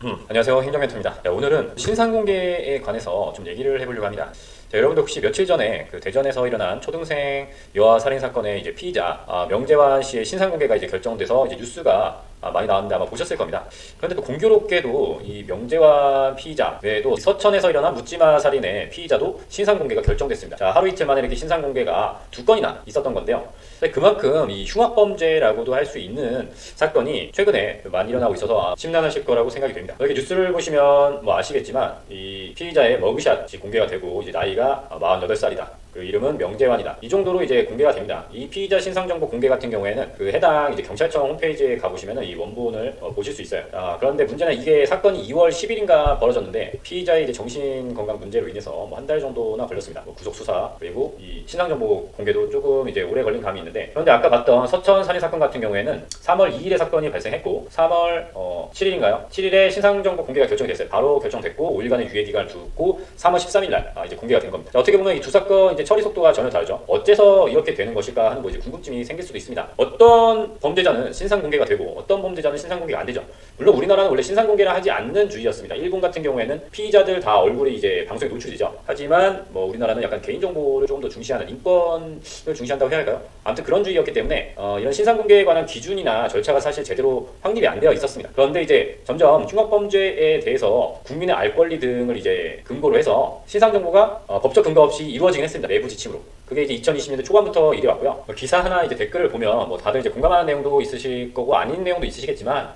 안녕하세요, 행정멘토입니다. 오늘은 신상공개에 관해서 좀 얘기를 해보려고 합니다. 여러분들 혹시 며칠 전에 그 대전에서 일어난 초등생 여아 살인 사건의 이제 피의자 명재환 씨의 신상공개가 이제 결정돼서 이제 뉴스가 많이 나왔는데 아마 보셨을 겁니다. 그런데 또 공교롭게도 이 명재환 피의자 외에도 서천에서 일어난 묻지마 살인의 피의자도 신상공개가 결정됐습니다. 자, 하루 이틀 만에 이렇게 신상공개가 두 건이나 있었던 건데요. 그만큼 이 흉악범죄라고도 할 수 있는 사건이 최근에 많이 일어나고 있어서 심란하실 거라고 생각이 됩니다. 여기 뉴스를 보시면 뭐 아시겠지만 이 피의자의 머그샷이 공개가 되고 이제 나이가 48살이다. 그 이름은 명재환이다. 이 정도로 이제 공개가 됩니다. 이 피의자 신상정보 공개 같은 경우에는 그 해당 이제 경찰청 홈페이지에 가보시면 이 원본을 보실 수 있어요. 그런데 문제는 이게 사건이 2월 10일인가 벌어졌는데 피의자의 이제 정신건강 문제로 인해서 뭐 한 달 정도나 걸렸습니다. 뭐 구속 수사 그리고 이 신상정보 공개도 조금 이제 오래 걸린 감이 있는데, 그런데 아까 봤던 서천 살인 사건 같은 경우에는 3월 2일에 사건이 발생했고 3월 7일인가요? 7일에 신상정보 공개가 결정이 됐어요. 바로 결정됐고 5일간의 유예 기간을 두고 3월 13일 날 이제 공개가 된 겁니다. 자, 어떻게 보면 이 두 사건 이제 처리 속도가 전혀 다르죠. 어째서 이렇게 되는 것일까 하는 뭐 이제 궁금증이 생길 수도 있습니다. 어떤 범죄자는 신상 공개가 되고 어떤 범죄자는 신상 공개가 안 되죠. 물론 우리나라는 원래 신상 공개를 하지 않는 주의였습니다. 일본 같은 경우에는 피의자들 다 얼굴이 이제 방송에 노출되죠. 하지만 뭐 우리나라는 약간 개인 정보를 조금 더 중시하는, 인권을 중시한다고 해야 할까요? 아무튼 그런 주의였기 때문에 이런 신상 공개에 관한 기준이나 절차가 사실 제대로 확립이 안 되어 있었습니다. 그런데 이제 점점 흉악범죄에 대해서 국민의 알 권리 등을 이제 근거로 해서 신상 정보가 법적 근거 없이 이루어지긴 했습니다. 내부 지침으로. 그게 이제 2020년대 초반부터 이래 왔고요. 기사 하나 이제 댓글을 보면 뭐 다들 이제 공감하는 내용도 있으실 거고 아닌 내용도 있으시겠지만,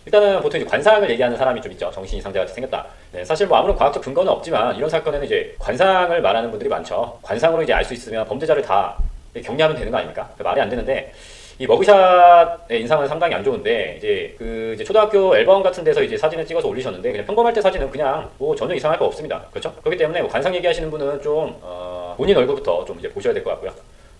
일단은 보통 이제 관상을 얘기하는 사람이 좀 있죠. 정신 이상자같이 생겼다. 네, 사실 뭐 아무런 과학적 근거는 없지만 이런 사건에는 이제 관상을 말하는 분들이 많죠. 관상으로 이제 알 수 있으면 범죄자를 다 격리하면 되는 거 아닙니까? 말이 안 되는데, 이 머그샷의 인상은 상당히 안 좋은데, 이제 초등학교 앨범 같은 데서 이제 사진을 찍어서 올리셨는데, 그냥 평범할 때 사진은 그냥 뭐 전혀 이상할 거 없습니다. 그렇죠? 그렇기 때문에 뭐 관상 얘기하시는 분은 좀 본인 얼굴부터 좀 이제 보셔야 될 것 같고요.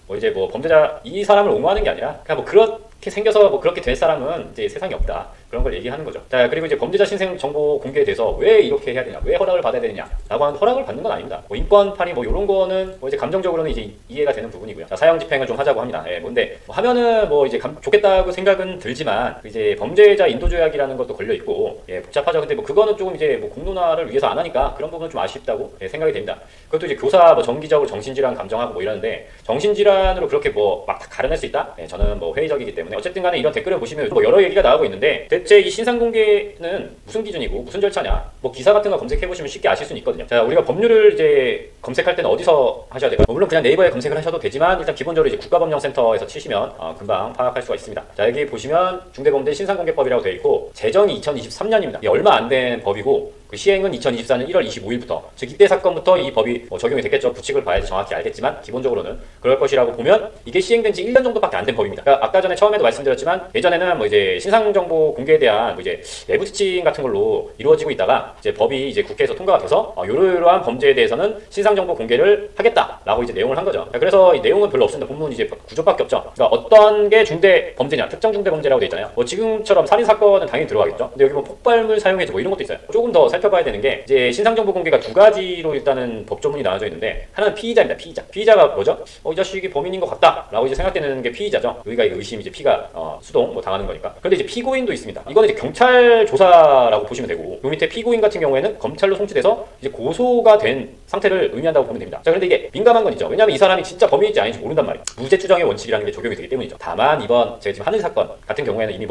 뭐 이제 뭐 범죄자 이 사람을 옹호하는 게 아니라 그냥 뭐 그렇게 생겨서 뭐 그렇게 될 사람은 이제 세상에 없다, 그런 걸 얘기하는 거죠. 자, 그리고 이제 범죄자 신상 정보 공개에 대해서 왜 이렇게 해야 되냐, 왜 허락을 받아야 되느냐라고 하는 허락을 받는 건 아닙니다. 뭐 인권파리 뭐 이런 거는 뭐 이제 감정적으로는 이제 이해가 되는 부분이고요. 자, 사형 집행을 좀 하자고 합니다. 뭔데 뭐 하면은 뭐 이제 좋겠다고 생각은 들지만 이제 범죄자 인도조약이라는 것도 걸려 있고 복잡하죠. 근데 뭐 그거는 조금 이제 뭐 공론화를 위해서 안 하니까 그런 부분은 좀 아쉽다고 생각이 됩니다. 그것도 이제 교사 뭐 정기적으로 정신질환 감정하고 뭐 이러는데, 정신질환으로 그렇게 뭐 막 가려낼 수 있다? 저는 뭐 회의적이기 때문에. 어쨌든 간에 이런 댓글을 보시면 뭐 여러 얘기가 나오고 있는데, 대체 이 신상 공개는 무슨 기준이고 무슨 절차냐? 뭐 기사 같은 거 검색해 보시면 쉽게 아실 수는 있거든요. 자, 우리가 법률을 이제 검색할 때는 어디서 하셔야 돼요? 물론 그냥 네이버에 검색을 하셔도 되지만 일단 기본적으로 이제 국가법령센터에서 치시면 금방 파악할 수가 있습니다. 자, 여기 보시면 중대범죄 신상공개법이라고 되어 있고 제정이 2023년입니다. 얼마 안 된 법이고 그 시행은 2024년 1월 25일부터, 즉 이때 사건부터 이 법이 적용이 됐겠죠. 부칙을 봐야지 정확히 알겠지만 기본적으로는 그럴 것이라고 보면 이게 시행된 지 1년 정도밖에 안 된 법입니다. 그러니까 아까 전에 처음에도 말씀드렸지만 예전에는 뭐 이제 신상정보 공개에 대한 뭐 이제 내부 지침 같은 걸로 이루어지고 있다가 이제 법이 이제 국회에서 통과가 돼서 요러한 범죄에 대해서는 신상정보 공개를 하겠다라고 이제 내용을 한 거죠. 그래서 이 내용은 별로 없습니다. 본문 이제 구조밖에 없죠. 그러니까 어떤 게 중대 범죄냐, 특정 중대 범죄라고 돼 있잖아요. 뭐 지금처럼 살인 사건은 당연히 들어가겠죠. 근데 여기 뭐 폭발물 사용해서 뭐 이런 것도 있어요. 조금 더 살펴봐야 되는 게 이제 신상정보 공개가 두 가지로 일단은 법조문이 나눠져 있는데, 하나는 피의자입니다. 피의자가 뭐죠? 이 자식이 범인인 것 같다라고 이제 생각되는 게 피의자죠. 여기가 의심, 이제 피가 수동 뭐 당하는 거니까. 그런데 이제 피고인도 있습니다. 이거는 이제 경찰 조사라고 보시면 되고, 요 밑에 피고인 같은 경우에는 검찰로 송치돼서 이제 고소가 된 상태를 의미한다고 보면 됩니다. 자, 그런데 이게 민감한 건 있죠. 왜냐하면 이 사람이 진짜 범인인지 아닌지 모른단 말이에요. 무죄 추정의 원칙이라는 게 적용이 되기 때문이죠. 다만 이번 제가 지금 하는 사건 같은 경우에는 이미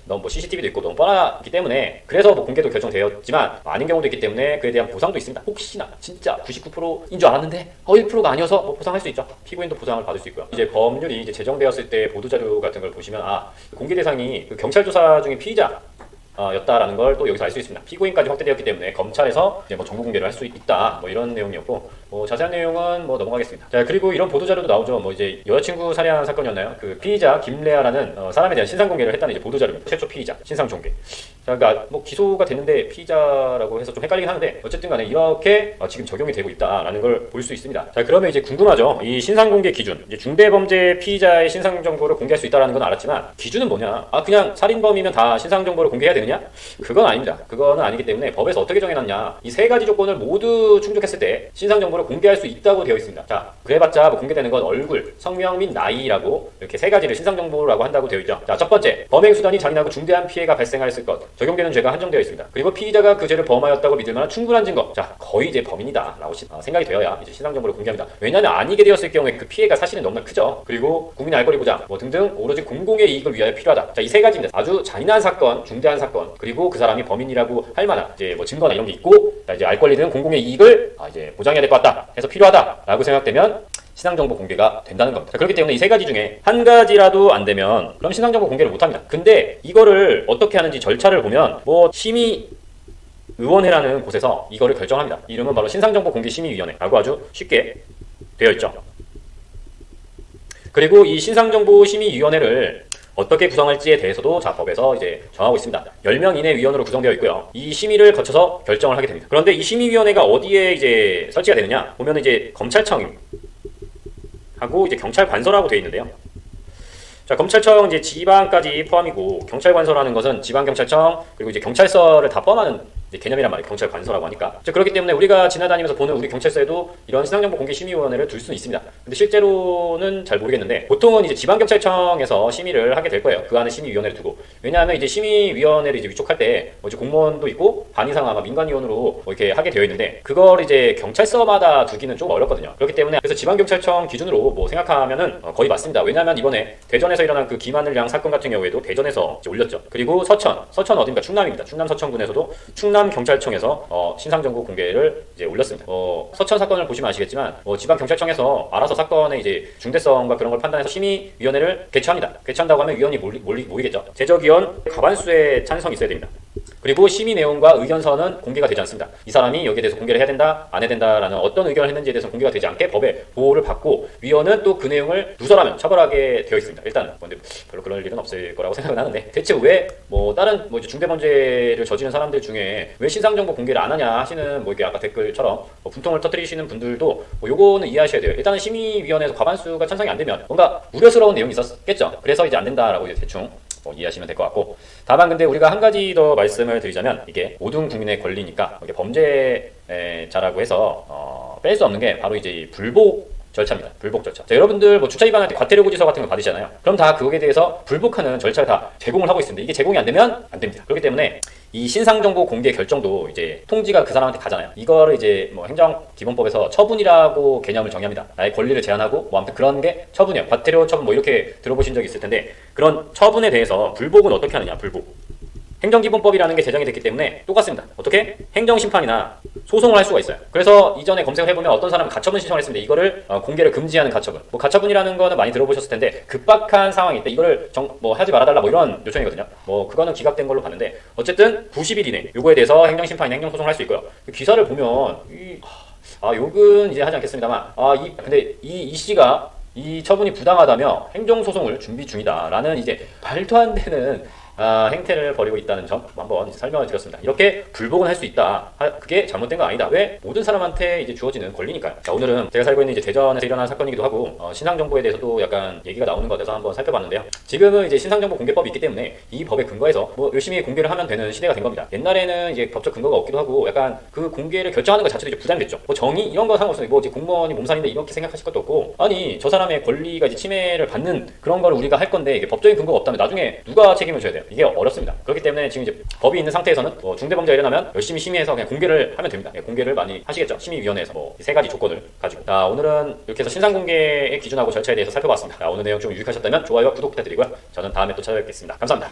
너무 CCTV도 있고 너무 뻔하기 때문에 그래서 뭐 공개도 결정되었지만 아닌 경우도 있기 때문에 그에 대한 보상도 있습니다. 혹시나 진짜 99%인 줄 알았는데 1%가 아니어서 뭐 보상할 수 있죠. 피고인도 보상을 받을 수 있고요. 이제 법률이 이제 제정되었을 때 보도자료 같은 걸 보시면 공개 대상이 그 경찰 조사 중에 피의자 였다라는 걸 또 여기서 알 수 있습니다. 피고인까지 확대되었기 때문에 검찰에서 이제 뭐 정보 공개를 할 수 있다, 뭐 이런 내용이었고, 뭐 자세한 내용은 뭐 넘어가겠습니다. 자, 그리고 이런 보도자료도 나오죠. 뭐 이제 여자친구 살해한 사건이었나요? 그 피의자 김레아라는 사람에 대한 신상 공개를 했다는 이제 보도자료입니다. 최초 피의자 신상 공개. 자, 그러니까 뭐 기소가 됐는데 피의자라고 해서 좀 헷갈리긴 하는데 어쨌든 간에 이렇게 지금 적용이 되고 있다라는 걸 볼 수 있습니다. 자, 그러면 이제 궁금하죠. 이 신상 공개 기준, 이제 중대범죄 피의자의 신상 정보를 공개할 수 있다라는 건 알았지만 기준은 뭐냐? 그냥 살인범이면 다 신상 정보를 공개해야 되느냐? 그건 아닙니다. 그거는 아니기 때문에 법에서 어떻게 정해놨냐? 이 세 가지 조건을 모두 충족했을 때 신상 정보를 신상정보를 공개할 수 있다고 되어 있습니다. 자, 그래봤자 뭐 공개되는 건 얼굴, 성명 및 나이라고 이렇게 세 가지를 신상정보라고 한다고 되어 있죠. 자, 첫 번째, 범행 수단이 잔인하고 중대한 피해가 발생하였을 것, 적용되는 죄가 한정되어 있습니다. 그리고 피의자가 그 죄를 범하였다고 믿을 만한 충분한 증거. 자, 거의 이제 범인이다라고 생각이 되어야 이제 신상정보를 공개합니다. 왜냐하면 아니게 되었을 경우에 그 피해가 사실은 너무나 크죠. 그리고 국민의 알 권리 보장 뭐 등등 오로지 공공의 이익을 위하여 필요하다. 자, 이 세 가지입니다. 아주 잔인한 사건, 중대한 사건, 그리고 그 사람이 범인이라고 할 만한 이제 뭐 증거나 이런 게 있고, 자, 이제 알 권리 등 공공의 이익을 이제 보장해야 될 것 같다 해서 필요하다라고 생각되면 신상정보 공개가 된다는 겁니다. 자, 그렇기 때문에 이 세 가지 중에 한 가지라도 안 되면 그럼 신상정보 공개를 못합니다. 근데 이거를 어떻게 하는지 절차를 보면 뭐 심의위원회라는 곳에서 이거를 결정합니다. 이름은 바로 신상정보공개심의위원회라고 아주 쉽게 되어 있죠. 그리고 이 신상정보심의위원회를 어떻게 구성할지에 대해서도 자, 법에서 이제 정하고 있습니다. 10명 이내 위원으로 구성되어 있고요. 이 심의를 거쳐서 결정을 하게 됩니다. 그런데 이 심의위원회가 어디에 이제 설치가 되느냐? 보면 이제 검찰청 하고 이제 경찰관서라고 되어 있는데요. 자, 검찰청 이제 지방까지 포함이고, 경찰관서라는 것은 지방경찰청 그리고 이제 경찰서를 다 포함하는 개념이란 말이에요. 경찰관서라고 하니까. 자, 그렇기 때문에 우리가 지나다니면서 보는 우리 경찰서에도 이런 신상정보공개심의위원회를 둘 수는 있습니다. 근데 실제로는 잘 모르겠는데 보통은 이제 지방경찰청에서 심의를 하게 될 거예요. 그 안에 심의위원회를 두고. 왜냐하면 이제 심의위원회를 이제 위촉할 때 뭐 이제 공무원도 있고 반 이상 아마 민간위원으로 뭐 이렇게 하게 되어 있는데 그걸 이제 경찰서마다 두기는 좀 어렵거든요. 그렇기 때문에 그래서 지방경찰청 기준으로 뭐 생각하면은 거의 맞습니다. 왜냐하면 이번에 대전에서 일어난 그 김하늘양 사건 같은 경우에도 대전에서 이제 올렸죠. 그리고 서천 어딘가 충남입니다. 충남 서천군에서도 충남 경찰청에서 신상정보 공개를 이제 올렸습니다. 서천 사건을 보시면 아시겠지만 지방 경찰청에서 알아서 사건의 이제 중대성과 그런 걸 판단해서 심의위원회를 개최합니다. 개최한다고 하면 위원이 모이겠죠. 제적위원 과반수의 찬성이 있어야 됩니다. 그리고 심의 내용과 의견서는 공개가 되지 않습니다. 이 사람이 여기에 대해서 공개를 해야 된다, 안 해야 된다라는 어떤 의견을 했는지에 대해서 공개가 되지 않게 법의 보호를 받고, 위원은 또 그 내용을 누설하면 처벌하게 되어 있습니다. 일단 근데 별로 그럴 일은 없을 거라고 생각은 하는데, 대체 왜 다른 이제 중대범죄를 저지른 사람들 중에 왜 신상정보 공개를 안 하냐 하시는 이게 아까 댓글처럼 분통을 터뜨리시는 분들도 요거는 이해하셔야 돼요. 일단은 심의위원회에서 과반수가 찬성이 안 되면 뭔가 우려스러운 내용이 있었겠죠. 그래서 이제 안 된다라고 이제 대충 이해하시면 될 것 같고, 다만 근데 우리가 한 가지 더 말씀을 드리자면 이게 모든 국민의 권리니까 이게 범죄자라고 해서 뺄 수 없는 게 바로 이제 불복 절차입니다. 불복 절차. 자, 여러분들 뭐 주차 위반할 때 과태료 고지서 같은 거 받으시잖아요. 그럼 다 그거에 대해서 불복하는 절차를 다 제공을 하고 있습니다. 이게 제공이 안 되면 안 됩니다. 그렇기 때문에 이 신상정보 공개 결정도 이제 통지가 그 사람한테 가잖아요. 이거를 이제 뭐 행정기본법에서 처분이라고 개념을 정의합니다. 나의 권리를 제한하고 뭐 아무튼 그런 게 처분이에요. 과태료 처분 뭐 이렇게 들어보신 적이 있을 텐데, 그런 처분에 대해서 불복은 어떻게 하느냐? 불복. 행정기본법이라는 게 제정이 됐기 때문에 똑같습니다. 어떻게? 행정심판이나 소송을 할 수가 있어요. 그래서 이전에 검색을 해보면 어떤 사람은 가처분 신청을 했습니다. 이거를 공개를 금지하는 가처분. 뭐 가처분이라는 거는 많이 들어보셨을 텐데, 급박한 상황일 때 이거를 하지 말아달라 뭐 이런 요청이거든요. 뭐 그거는 기각된 걸로 봤는데, 어쨌든 90일 이내 요거에 대해서 행정심판이나 행정소송을 할 수 있고요. 기사를 보면 욕은 이제 하지 않겠습니다만 근데 이 씨가 이 처분이 부당하다며 행정소송을 준비 중이다라는 이제 말도 안 되는 행태를 벌이고 있다는 점 한번 설명을 드렸습니다. 이렇게 불복은 할 수 있다. 그게 잘못된 건 아니다. 왜? 모든 사람한테 이제 주어지는 권리니까요. 자, 오늘은 제가 살고 있는 이제 대전에서 일어난 사건이기도 하고 신상정보에 대해서도 약간 얘기가 나오는 것 같아서 한번 살펴봤는데요. 지금은 이제 신상정보 공개법이 있기 때문에 이 법에 근거해서 뭐 열심히 공개를 하면 되는 시대가 된 겁니다. 옛날에는 이제 법적 근거가 없기도 하고 약간 그 공개를 결정하는 것 자체도 이제 부담됐죠. 뭐 정의 이런 거 상관없어요. 뭐 이제 공무원이 몸살인데 이렇게 생각하실 것도 없고, 아니 저 사람의 권리가 이제 침해를 받는 그런 걸 우리가 할 건데 이게 법적인 근거가 없다면 나중에 누가 책임을 져야 돼요? 이게 어렵습니다. 그렇기 때문에 지금 이제 법이 있는 상태에서는 중대범죄가 일어나면 열심히 심의해서 그냥 공개를 하면 됩니다. 공개를 많이 하시겠죠. 심의위원회에서 뭐 세 가지 조건을 가지고. 자, 오늘은 이렇게 해서 신상공개의 기준하고 절차에 대해서 살펴봤습니다. 자, 오늘 내용 좀 유익하셨다면 좋아요와 구독 부탁드리고요. 저는 다음에 또 찾아뵙겠습니다. 감사합니다.